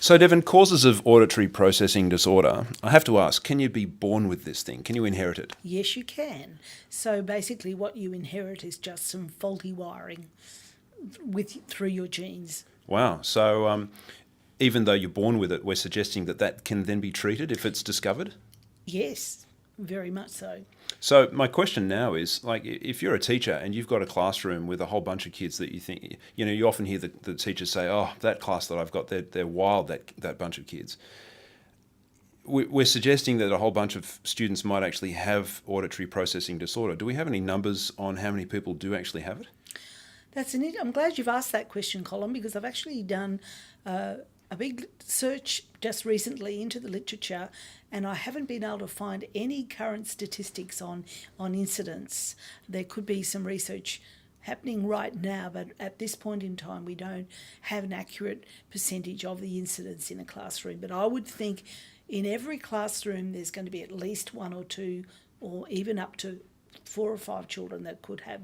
So, Devon, causes of auditory processing disorder. I have to ask, can you be born with this thing? Can you inherit it? Yes, you can. So basically what you inherit is just some faulty wiring through your genes. Wow. So, even though you're born with it, we're suggesting that that can then be treated if it's discovered? Yes, very much so. So my question now is, like, if you're a teacher and you've got a classroom with a whole bunch of kids that you think, you often hear the teachers say, oh, that class that I've got, they're wild, that bunch of kids. We're suggesting that a whole bunch of students might actually have auditory processing disorder. Do we have any numbers on how many people do actually have it? I'm glad you've asked that question, Colin, because I've actually done a big search just recently into the literature, and I haven't been able to find any current statistics on incidence. There could be some research happening right now, but at this point in time we don't have an accurate percentage of the incidence in a classroom. But I would think in every classroom there's going to be at least one or two, or even up to 4 or 5 children that could have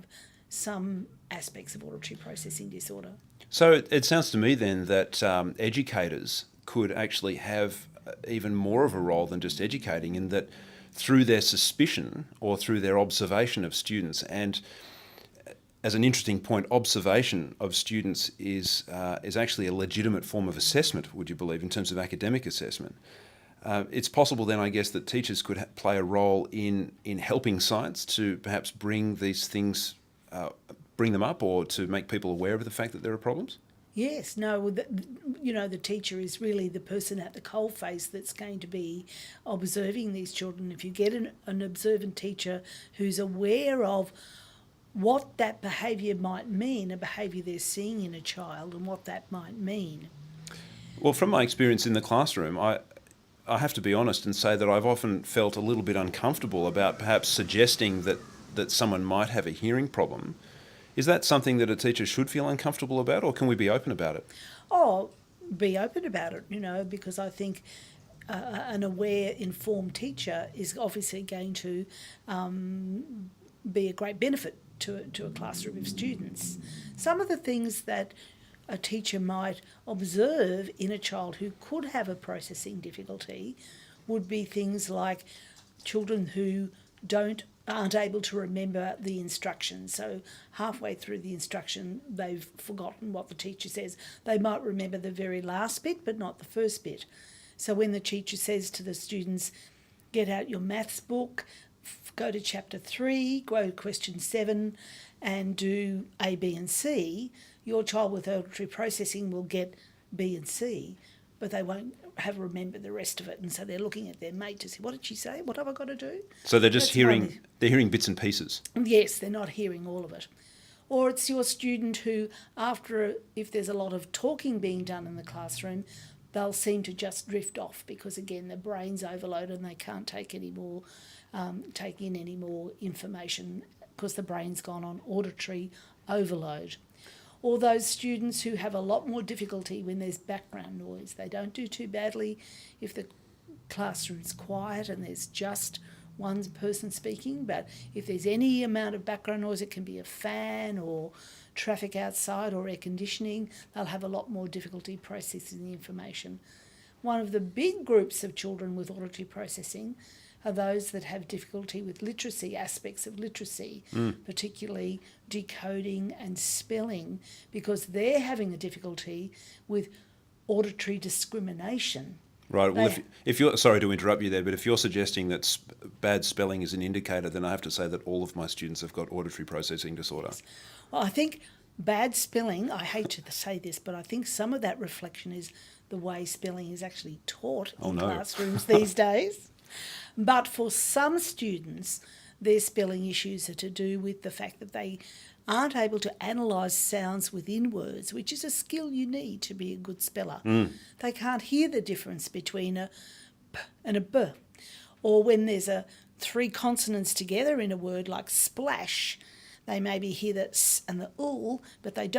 some aspects of auditory processing disorder. So it sounds to me then that educators could actually have even more of a role than just educating, in that through their suspicion or through their observation of students, and as an interesting point, observation of students is actually a legitimate form of assessment, would you believe, in terms of academic assessment. It's possible then, I guess, that teachers could play a role in helping science to perhaps bring these things, bring them up, or to make people aware of the fact that there are problems? Yes, no, the teacher is really the person at the coalface that's going to be observing these children. If you get an observant teacher who's aware of what that behaviour might mean, a behaviour they're seeing in a child, and what that might mean. Well, from my experience in the classroom, I have to be honest and say that I've often felt a little bit uncomfortable about perhaps suggesting that someone might have a hearing problem. Is that something that a teacher should feel uncomfortable about, or can we be open about it? Oh, be open about it, because I think an aware, informed teacher is obviously going to be a great benefit to a classroom of students. Some of the things that a teacher might observe in a child who could have a processing difficulty would be things like children who aren't able to remember the instructions. So halfway through the instruction, they've forgotten what the teacher says. They might remember the very last bit, but not the first bit. So when the teacher says to the students, get out your maths book, go to chapter 3, go to question 7, and do A, B, and C, your child with auditory processing will get B and C, but they won't have remembered the rest of it, and so they're looking at their mate to see, what did she say? What have I got to do? So they're just they're hearing bits and pieces. Yes, they're not hearing all of it. Or it's your student who, if there's a lot of talking being done in the classroom, they'll seem to just drift off because, again, the brain's overloaded and they can't take in any more information because the brain's gone on auditory overload. Or those students who have a lot more difficulty when there's background noise. They don't do too badly if the classroom's quiet and there's just one person speaking, but if there's any amount of background noise, it can be a fan or traffic outside or air conditioning, they'll have a lot more difficulty processing the information. One of the big groups of children with auditory processing are those that have difficulty with literacy, aspects of literacy, particularly decoding and spelling, because they're having a difficulty with auditory discrimination. Right. Well, if you're, sorry to interrupt you there, but if you're suggesting that bad spelling is an indicator, then I have to say that all of my students have got auditory processing disorder. Well, I think bad spelling, I hate to say this, but I think some of that reflection is the way spelling is actually taught in classrooms these days. But for some students, their spelling issues are to do with the fact that they aren't able to analyse sounds within words, which is a skill you need to be a good speller. They can't hear the difference between a p and a b. Or when there's 3 consonants together in a word like splash, they maybe hear the s and the ul, but they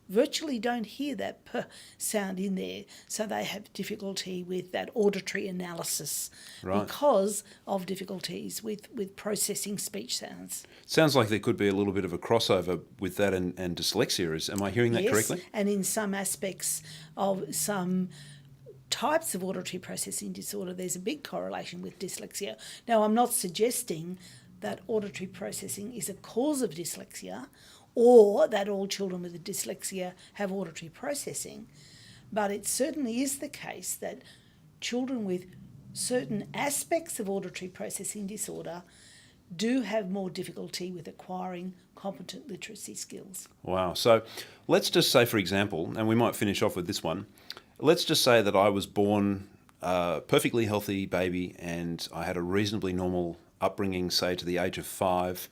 virtually don't hear that p sound in there, so they have difficulty with that auditory analysis because of difficulties with processing speech sounds. Sounds like there could be a little bit of a crossover with that and dyslexia. Am I hearing that correctly? And in some aspects of some types of auditory processing disorder, there's a big correlation with dyslexia. Now, I'm not suggesting that auditory processing is a cause of dyslexia or that all children with dyslexia have auditory processing, but it certainly is the case that children with certain aspects of auditory processing disorder do have more difficulty with acquiring competent literacy skills. Wow. So let's just say, for example, and we might finish off with this one, let's just say that I was born a perfectly healthy baby and I had a reasonably normal upbringing, say to the age of 5.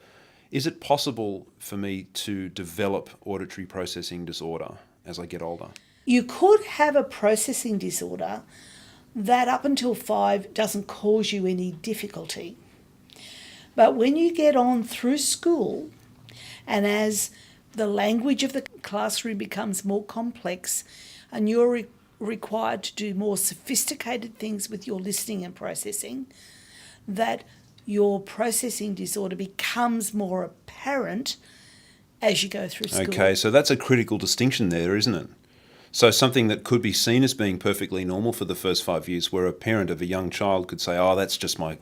Is it possible for me to develop auditory processing disorder as I get older? You could have a processing disorder that up until 5 doesn't cause you any difficulty. But when you get on through school and as the language of the classroom becomes more complex and you're required to do more sophisticated things with your listening and processing, that your processing disorder becomes more apparent as you go through school. Okay, so that's a critical distinction there, isn't it? So something that could be seen as being perfectly normal for the first 5 years, where a parent of a young child could say, "Oh, that's just my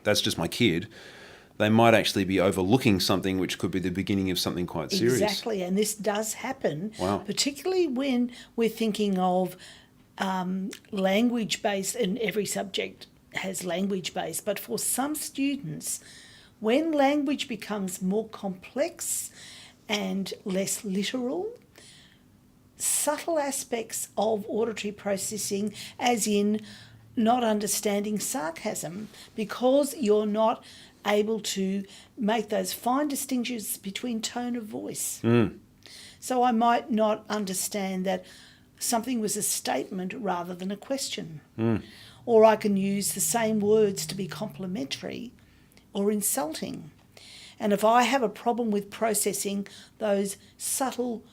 kid," they might actually be overlooking something which could be the beginning of something quite serious. Exactly, and this does happen, Wow. particularly when we're thinking of language-based, and every subject has language-based, but for some students, when language becomes more complex and less literal, subtle aspects of auditory processing, as in not understanding sarcasm, because you're not able to make those fine distinctions between tone of voice. So I might not understand that something was a statement rather than a question. Or I can use the same words to be complimentary or insulting. And if I have a problem with processing those subtle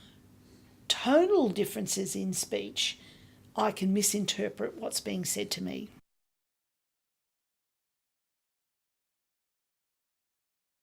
tonal differences in speech, I can misinterpret what's being said to me.